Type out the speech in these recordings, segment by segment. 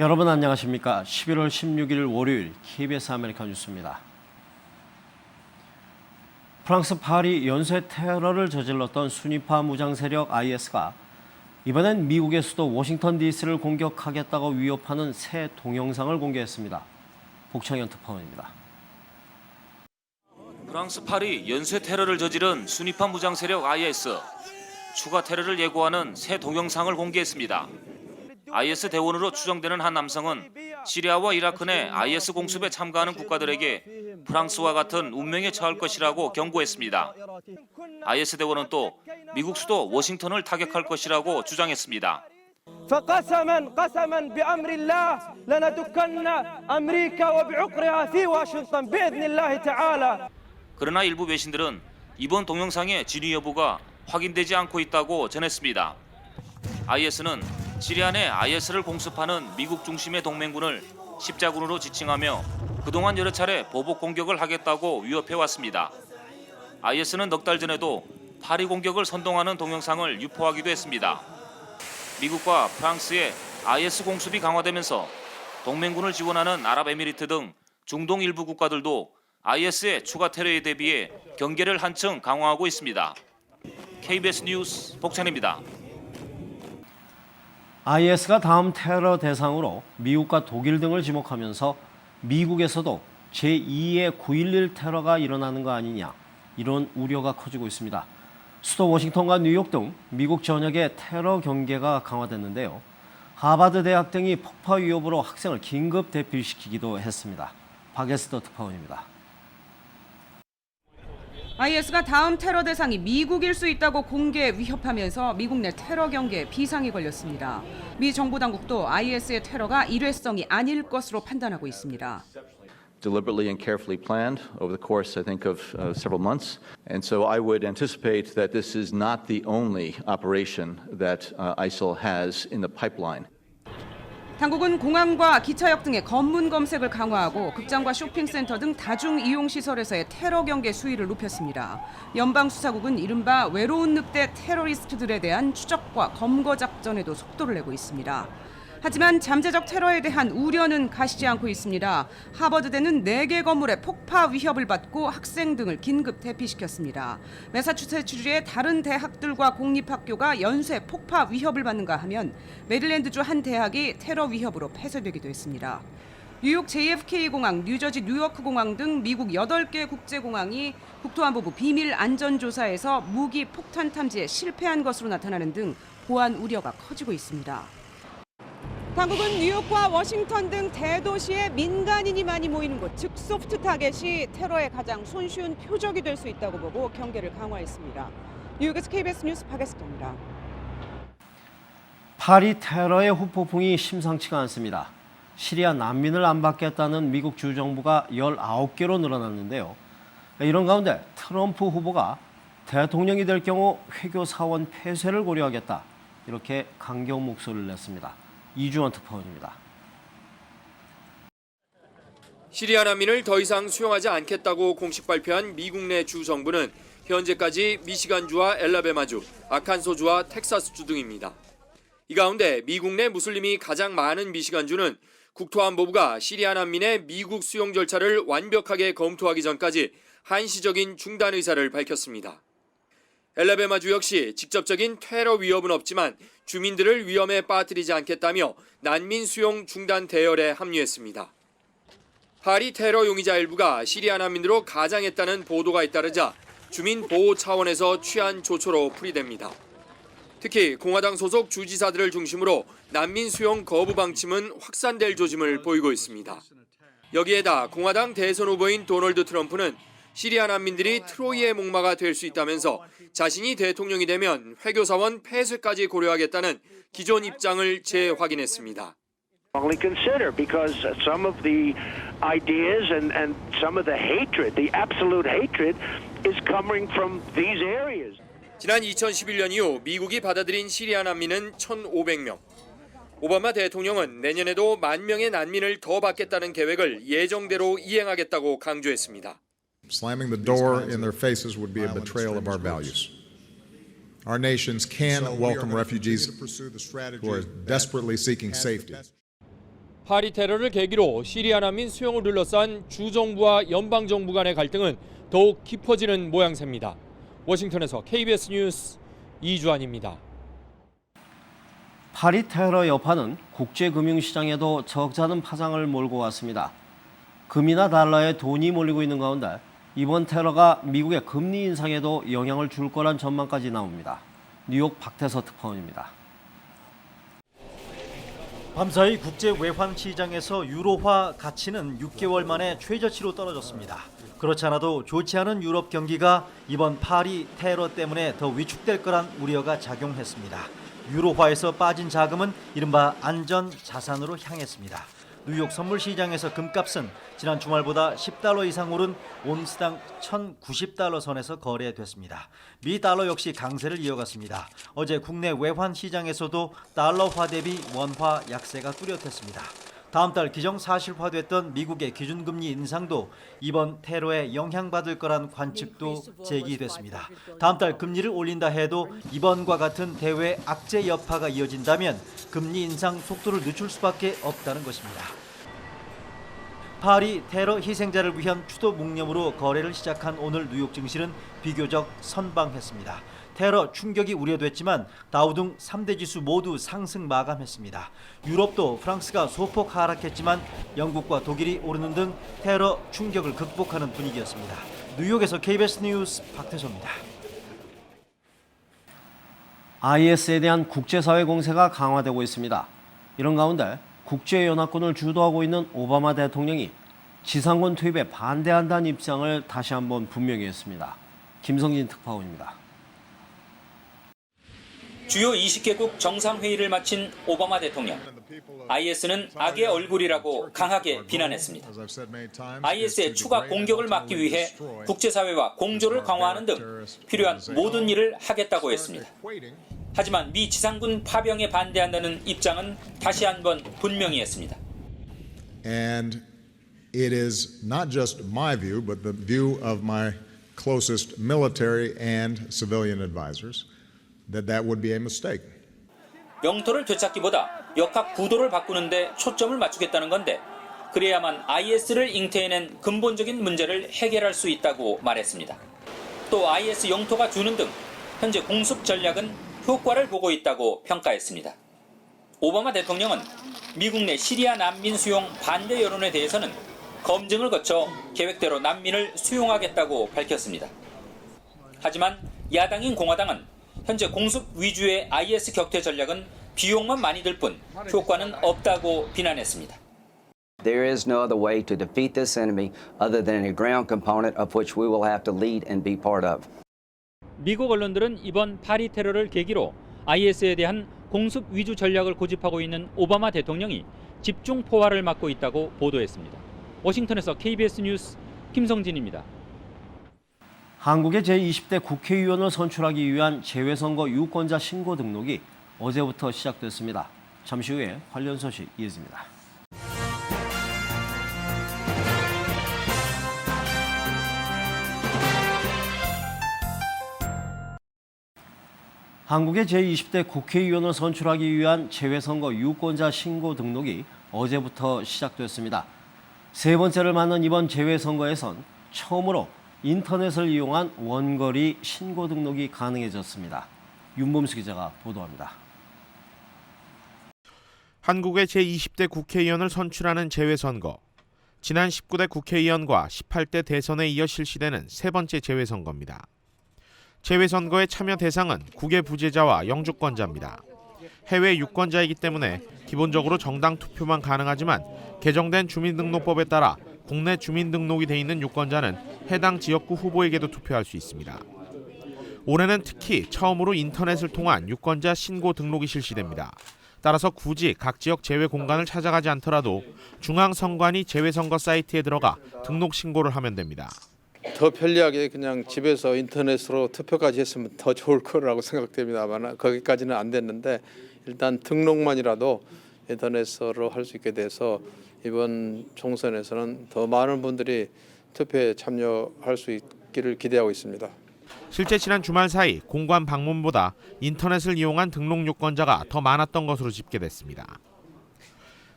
여러분 안녕하십니까? 11월 16일 월요일 KBS 아메리카 뉴스입니다. 프랑스 파리 연쇄 테러를 저질렀던 순위파 무장 세력 IS가 이번엔 미국의 수도 워싱턴 DC를 공격하겠다고 위협하는 새 동영상을 공개했습니다. 복창현 특파원입니다. 프랑스 파리 연쇄 테러를 저지른 순위파 무장 세력 IS. 추가 테러를 예고하는 새 동영상을 공개했습니다. IS 대원으로 추정되는 한 남성은 시리아와 이라크 내 IS 공습에 참가하는 국가들에게 프랑스와 같은 운명에 처할 것이라고 경고했습니다. IS 대원은 또 미국 수도 워싱턴을 타격할 것이라고 주장했습니다. قسما بأمر الله لندكن أمريكا وبعقرها في واشنطن بإذن الله تعالى. 그러나 일부 외신들은 이번 동영상의 진위 여부가 확인되지 않고 있다고 전했습니다. IS는 시리아 내 IS를 공습하는 미국 중심의 동맹군을 십자군으로 지칭하며 그동안 여러 차례 보복 공격을 하겠다고 위협해왔습니다. IS는 넉 달 전에도 파리 공격을 선동하는 동영상을 유포하기도 했습니다. 미국과 프랑스의 IS 공습이 강화되면서 동맹군을 지원하는 아랍에미리트 등 중동 일부 국가들도 IS의 추가 테러에 대비해 경계를 한층 강화하고 있습니다. KBS 뉴스 복찬입니다. IS가 다음 테러 대상으로 미국과 독일 등을 지목하면서 미국에서도 제2의 9.11 테러가 일어나는 거 아니냐 이런 우려가 커지고 있습니다. 수도 워싱턴과 뉴욕 등 미국 전역의 테러 경계가 강화됐는데요. 하버드 대학 등이 폭파 위협으로 학생을 긴급 대피시키기도 했습니다. 박에스더 특파원입니다. IS가 다음 테러 대상이 미국일 수 있다고 공개 위협하면서 미국 내 테러 경계에 비상이 걸렸습니다. 미 정부 당국도 IS의 테러가 일회성이 아닐 것으로 판단하고 있습니다. Deliberately and carefully planned over the course, I think, of several months. And so I would anticipate that this is not the only operation that ISIL has in the pipeline. 당국은 공항과 기차역 등의 검문 검색을 강화하고 극장과 쇼핑센터 등 다중 이용 시설에서의 테러 경계 수위를 높였습니다. 연방수사국은 이른바 외로운 늑대 테러리스트들에 대한 추적과 검거 작전에도 속도를 내고 있습니다. 하지만 잠재적 테러에 대한 우려는 가시지 않고 있습니다. 하버드대는 4개 건물의 폭파 위협을 받고 학생 등을 긴급 대피시켰습니다. 매사추세츠주의 다른 대학들과 공립학교가 연쇄 폭파 위협을 받는가 하면 메릴랜드주 한 대학이 테러 위협으로 폐쇄되기도 했습니다. 뉴욕 JFK 공항, 뉴저지 뉴워크공항 등 미국 8개 국제공항이 국토안보부 비밀 안전조사에서 무기 폭탄 탐지에 실패한 것으로 나타나는 등 보안 우려가 커지고 있습니다. 당국은 뉴욕과 워싱턴 등 대도시에 민간인이 많이 모이는 곳, 즉 소프트 타겟이 테러의 가장 손쉬운 표적이 될 수 있다고 보고 경계를 강화했습니다. 뉴욕에서 KBS 뉴스 박에스더입니다. 파리 테러의 후폭풍이 심상치가 않습니다. 시리아 난민을 안 받겠다는 미국 주정부가 19개로 늘어났는데요. 이런 가운데 트럼프 후보가 대통령이 될 경우 회교 사원 폐쇄를 고려하겠다. 이렇게 강경 목소리를 냈습니다. 이주원 특파원입니다. 시리아 난민을 더 이상 수용하지 않겠다고 공식 발표한 미국 내 주 정부는 현재까지 미시간주와 엘라베마주, 아칸소주와 텍사스주 등입니다. 이 가운데 미국 내 무슬림이 가장 많은 미시간주는 국토안보부가 시리아 난민의 미국 수용 절차를 완벽하게 검토하기 전까지 한시적인 중단 의사를 밝혔습니다. 엘라베마주 역시 직접적인 테러 위협은 없지만 주민들을 위험에 빠뜨리지 않겠다며 난민 수용 중단 대열에 합류했습니다. 파리 테러 용의자 일부가 시리아 난민으로 가장했다는 보도가 잇따르자 주민 보호 차원에서 취한 조처로 풀이됩니다. 특히 공화당 소속 주지사들을 중심으로 난민 수용 거부 방침은 확산될 조짐을 보이고 있습니다. 여기에다 공화당 대선 후보인 도널드 트럼프는 시리아 난민들이 트로이의 목마가 될 수 있다면서 자신이 대통령이 되면 회교사원 폐쇄까지 고려하겠다는 기존 입장을 재확인했습니다. Only consider because some of the ideas and some of the hatred, the absolute hatred is coming from these areas. 지난 2011년 이후 미국이 받아들인 시리아 난민은 1,500명. 오바마 대통령은 내년에도 10,000명의 난민을 더 받겠다는 계획을 예정대로 이행하겠다고 강조했습니다. Slamming the door in their faces would be a betrayal of our values. Our nations can welcome refugees who are desperately seeking safety. 파리 테러를 계기로 시리아 난민 수용을 둘러싼 주정부와 연방정부 간의 갈등은 더욱 깊어지는 모양새입니다. 워싱턴에서 KBS 뉴스 이주환입니다. 파리 테러 여파는 국제금융시장에도 적잖은 파장을 몰고 왔습니다. 금이나 달러에 돈이 몰리고 있는 가운데 이번 테러가 미국의 금리 인상에도 영향을 줄 거란 전망까지 나옵니다. 뉴욕 박태서 특파원입니다. 밤사이 국제 외환 시장에서 유로화 가치는 6개월 만에 최저치로 떨어졌습니다. 그렇지 않아도 좋지 않은 유럽 경기가 이번 파리 테러 때문에 더 위축될 거란 우려가 작용했습니다. 유로화에서 빠진 자금은 이른바 안전 자산으로 향했습니다. 뉴욕 선물 시장에서 금값은 지난 주말보다 $10 이상 오른 온스당 $1,090 선에서 거래됐습니다. 미 달러 역시 강세를 이어갔습니다. 어제 국내 외환 시장에서도 달러화 대비 원화 약세가 뚜렷했습니다. 다음 달 기정사실화됐던 미국의 기준금리 인상도 이번 테러에 영향받을 거란 관측도 제기됐습니다. 다음 달 금리를 올린다 해도 이번과 같은 대외 악재 여파가 이어진다면 금리 인상 속도를 늦출 수밖에 없다는 것입니다. 파리 테러 희생자를 위한 추도 묵념으로 거래를 시작한 오늘 뉴욕 증시는 비교적 선방했습니다. 테러 충격이 우려됐지만 다우 등 3대 지수 모두 상승 마감했습니다. 유럽도 프랑스가 소폭 하락했지만 영국과 독일이 오르는 등 테러 충격을 극복하는 분위기였습니다. 뉴욕에서 KBS 뉴스 박태서입니다. IS에 대한 국제사회 공세가 강화되고 있습니다. 이런 가운데 국제연합군을 주도하고 있는 오바마 대통령이 지상군 투입에 반대한다는 입장을 다시 한번 분명히 했습니다. 김성진 특파원입니다. 주요 20개국 정상회의를 마친 오바마 대통령. IS는 악의 얼굴이라고 강하게 비난했습니다. IS의 추가 공격을 막기 위해 국제사회와 공조를 강화하는 등 필요한 모든 일을 하겠다고 했습니다. 하지만 미 지상군 파병에 반대한다는 입장은 다시 한번 분명히 했습니다. And it is not just my view, but the view of my closest military and civilian advisors. That would be a mistake. 영토를 되찾기보다 역학 구도를 바꾸는 데 초점을 맞추겠다는 건데 그래야만 IS를 잉태해낸 근본적인 문제를 해결할 수 있다고 말했습니다. 또 IS 영토가 주는 등 현재 공습 전략은 효과를 보고 있다고 평가했습니다. 오바마 대통령은 미국 내 시리아 난민 수용 반대 여론에 대해서는 검증을 거쳐 계획대로 난민을 수용하겠다고 밝혔습니다. 하지만 야당인 공화당은 현재 공습 위주의 IS 격퇴 전략은 비용만 많이 들 뿐 효과는 없다고 비난했습니다. There is no other way to defeat this enemy other than a ground component of which we will have to lead and be part of. 미국 언론들은 이번 파리 테러를 계기로 IS에 대한 공습 위주 전략을 고집하고 있는 오바마 대통령이 집중 포화를 맞고 있다고 보도했습니다. 워싱턴에서 KBS 뉴스 김성진입니다. 한국의 제20대 국회의원을 선출하기 위한 재외선거 유권자 신고 등록이 어제부터 시작됐습니다. 잠시 후에 관련 소식 이어집니다. 한국의 제20대 국회의원을 선출하기 위한 재외선거 유권자 신고 등록이 어제부터 시작됐습니다. 세 번째를 맞는 이번 재외선거에선 처음으로 인터넷을 이용한 원거리 신고 등록이 가능해졌습니다. 윤범수 기자가 보도합니다. 한국의 제20대 국회의원을 선출하는 재외선거. 지난 19대 국회의원과 18대 대선에 이어 실시되는 세 번째 재외선거입니다. 재외선거의 참여 대상은 국외 부재자와 영주권자입니다. 해외 유권자이기 때문에 기본적으로 정당 투표만 가능하지만 개정된 주민등록법에 따라 국내 주민등록이 돼 있는 유권자는 해당 지역구 후보에게도 투표할 수 있습니다. 올해는 특히 처음으로 인터넷을 통한 유권자 신고 등록이 실시됩니다. 따라서 굳이 각 지역 재외 공간을 찾아가지 않더라도 중앙선관위 재외선거 사이트에 들어가 등록 신고를 하면 됩니다. 더 편리하게 그냥 집에서 인터넷으로 투표까지 했으면 더 좋을 거라고 생각됩니다만 거기까지는 안 됐는데 일단 등록만이라도 인터넷으로 할 수 있게 돼서 이번 총선에서는 더 많은 분들이 투표에 참여할 수 있기를 기대하고 있습니다. 실제 지난 주말 사이 공관 방문보다 인터넷을 이용한 등록 유권자가 더 많았던 것으로 집계됐습니다.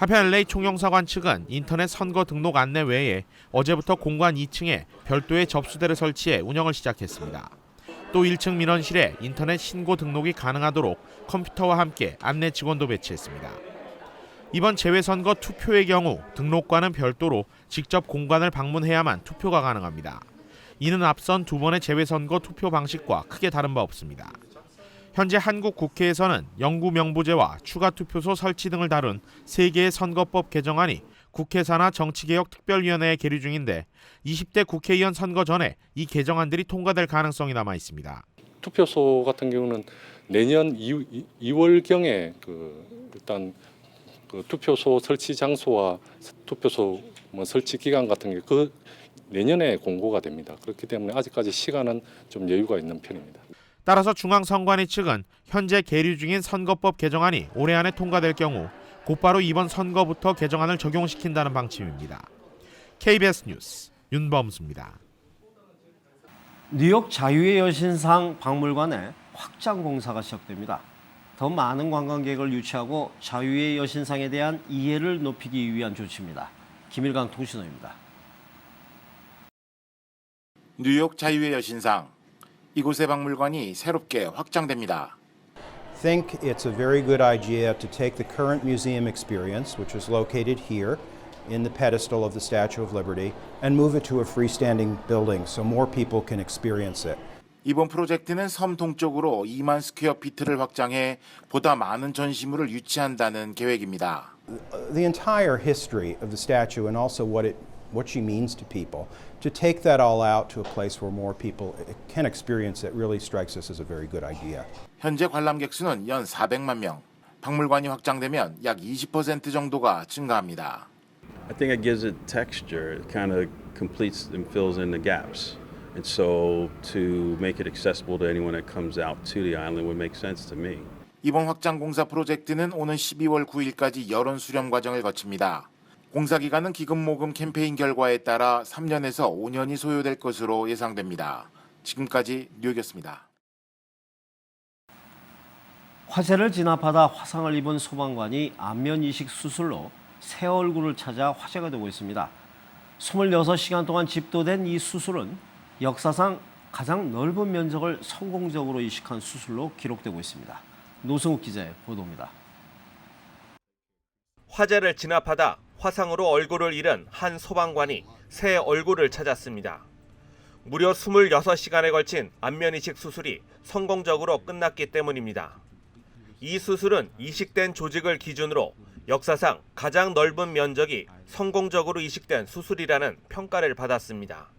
한편 LA 총영사관 측은 인터넷 선거 등록 안내 외에 어제부터 공관 2층에 별도의 접수대를 설치해 운영을 시작했습니다. 또 1층 민원실에 인터넷 신고 등록이 가능하도록 컴퓨터와 함께 안내 직원도 배치했습니다. 이번 재외선거 투표의 경우 등록과는 별도로 직접 공관을 방문해야만 투표가 가능합니다. 이는 앞선 두 번의 재외선거 투표 방식과 크게 다른 바 없습니다. 현재 한국 국회에서는 영구 명부제와 추가 투표소 설치 등을 다룬 3개의 선거법 개정안이 국회 산하 정치개혁특별위원회에 계류 중인데 20대 국회의원 선거 전에 이 개정안들이 통과될 가능성이 남아 있습니다. 투표소 같은 경우는 내년 2월경에 일단 투표소 설치 장소와 투표소 설치 기간 같은 게 내년에 공고가 됩니다. 그렇기 때문에 아직까지 시간은 좀 여유가 있는 편입니다. 따라서 중앙선관위 측은 현재 계류 중인 선거법 개정안이 올해 안에 통과될 경우 곧바로 이번 선거부터 개정안을 적용시킨다는 방침입니다. KBS 뉴스 윤범수입니다. 뉴욕 자유의 여신상 박물관에 확장 공사가 시작됩니다. 더 많은 관광객을 유치하고 자유의 여신상에 대한 이해를 높이기 위한 조치입니다. 김일강 통신원입니다. 뉴욕 자유의 여신상, 이곳의 박물관이 새롭게 확장됩니다. think it's a very good idea to take the current museum experience, which is located here in the pedestal of the Statue of Liberty, and move it to a freestanding building so more people can experience it. 이번 프로젝트는 섬 동쪽으로 2만 스퀘어 피트를 확장해 보다 많은 전시물을 유치한다는 계획입니다. The entire history of the statue and also what she means to people, to take that all out to a place where more people can experience it really strikes us as a very good idea. 현재 관람객 수는 연 400만 명. 박물관이 확장되면 약 20% 정도가 증가합니다. I think it gives it texture. It kind of completes and fills in the gaps. And so to make it accessible to anyone that comes out to the island would make sense to me. 이번 확장 공사 프로젝트는 오는 12월 9일까지 여론 수렴 과정을 거칩니다. 공사 기간은 기금 모금 캠페인 결과에 따라 3년에서 5년이 소요될 것으로 예상됩니다. 지금까지 뉴욕이었습니다. 화재를 진압하다 화상을 입은 소방관이 안면 이식 수술로 새 얼굴을 찾아 화제가 되고 있습니다. 26시간 동안 집도된 이 수술은 역사상 가장 넓은 면적을 성공적으로 이식한 수술로 기록되고 있습니다. 노승욱 기자의 보도입니다. 화재를 진압하다 화상으로 얼굴을 잃은 한 소방관이 새 얼굴을 찾았습니다. 무려 26시간에 걸친 안면 이식 수술이 성공적으로 끝났기 때문입니다. 이 수술은 이식된 조직을 기준으로 역사상 가장 넓은 면적이 성공적으로 이식된 수술이라는 평가를 받았습니다.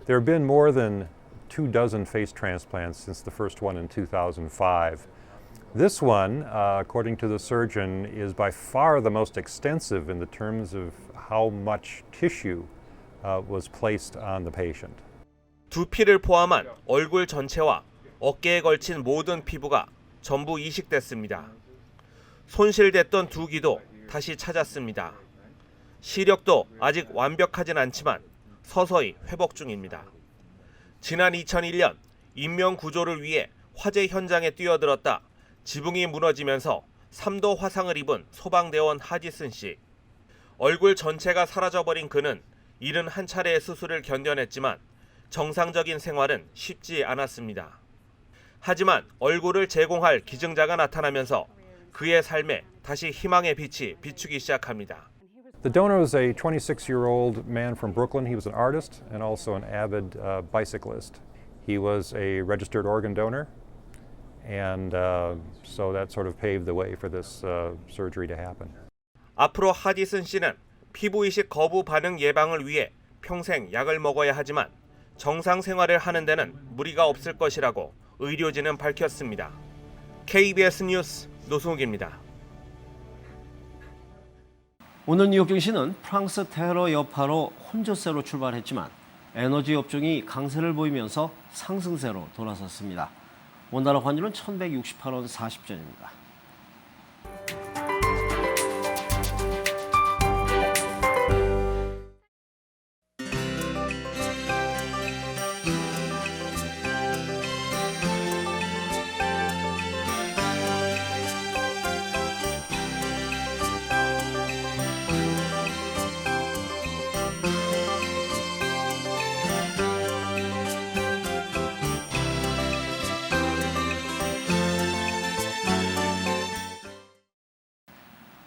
There have been more than 24 face transplants since the first one in 2005. This one, according to the surgeon, is by far the most extensive in the terms of how much tissue was placed on the patient. 두피를 포함한 얼굴 전체와 어깨에 걸친 모든 피부가 전부 이식됐습니다. 손실됐던 두 귀도 다시 찾았습니다. 시력도 아직 완벽하진 않지만 서서히 회복 중입니다. 지난 2001년 인명 구조를 위해 화재 현장에 뛰어들었다 지붕이 무너지면서 3도 화상을 입은 소방대원 하디슨 씨. 얼굴 전체가 사라져버린 그는 71차례의 수술을 견뎌냈지만 정상적인 생활은 쉽지 않았습니다. 하지만 얼굴을 제공할 기증자가 나타나면서 그의 삶에 다시 희망의 빛이 비추기 시작합니다. The donor was a 26-year-old man from Brooklyn. He was an artist and also an avid bicyclist. He was a registered organ donor, and so that sort of paved the way for this surgery to happen. 앞으로 하디슨 씨는 피부 이식 거부 반응 예방을 위해 평생 약을 먹어야 하지만 정상 생활을 하는 데는 무리가 없을 것이라고 의료진은 밝혔습니다. KBS 뉴스 노승욱입니다. 오늘 뉴욕 증시는 프랑스 테러 여파로 혼조세로 출발했지만 에너지 업종이 강세를 보이면서 상승세로 돌아섰습니다. 원달러 환율은 1,168원 40전입니다.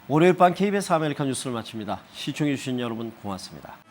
월요일 밤 KBS 아메리칸 뉴스를 마칩니다. 시청해주신 여러분 고맙습니다.